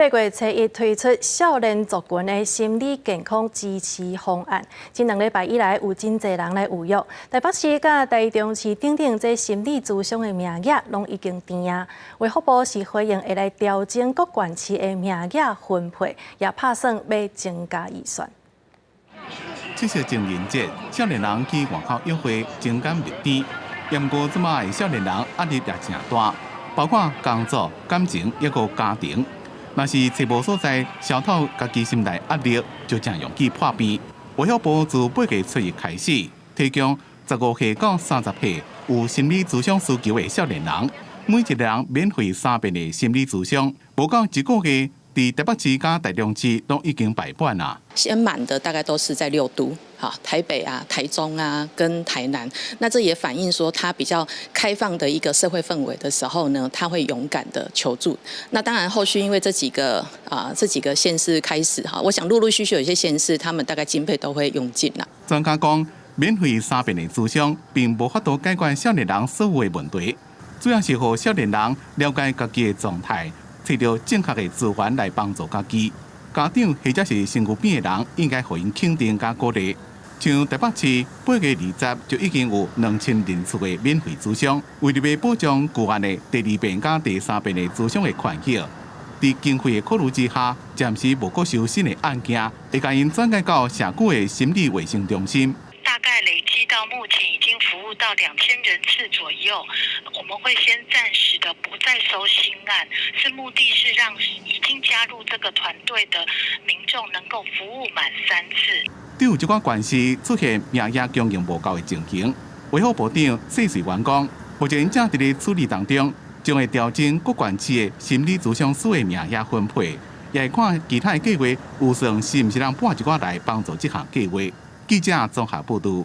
8月初一推出少年族群的心理健康支持方案，近2礼拜以来有真侪人来预约。台北市甲台中市等等这心理咨商的名额拢已经定啊。卫福部是回应会来调整各县市的名额分配，也打算要增加预算。这些情人节，少年人去外口约会，情感热甜。不过，即卖的少年人压力也真大，包括工作、感情，抑个家庭。 若是找无所在，消透家己心内压力，就正容易破病。卫福部自8月初一开始，提供15岁到30岁有心理咨商需求的少年人，每一个人免费3遍的心理咨商。无到1个月，伫台北市加台中市都已经摆满啦。先满的大概都是在6都。 好，台北啊、台中啊，跟台南，那这也反映说他比较开放的一个社会氛围的时候呢，他会勇敢的求助。那当然，后续因为这几个县市开始哈，我想陆陆续续有一些县市，他们大概经费都会用尽啦。专家讲，免费3遍的咨商，并无法度解决少年人所有的问题，主要是让少年人了解家己的状态，找到正确的资源来帮助家己。家长或者是身躯边的人，应该予因肯定加鼓励。 像台北市8月20就已经有2000人次的免费咨商，为了要保障个案的第2遍加第3遍的咨商的权益，在经费的考虑之下，暂时无搁收新的案件，会将因转介到社区的心理卫生中心。大概累积到目前已经服务到2000人次左右，我们会先暂时的不再收新案，目的是让已经加入这个团队的民众能够服务满3次。 对有这款县市出现名额供应无够的情形，卫福部长谢水员讲，目前正伫咧处理当中，将会调整各县市的心理咨商师的名额分配，也会看其他的计划有算是毋是让拨一寡来帮助这项计划。记者综合报道。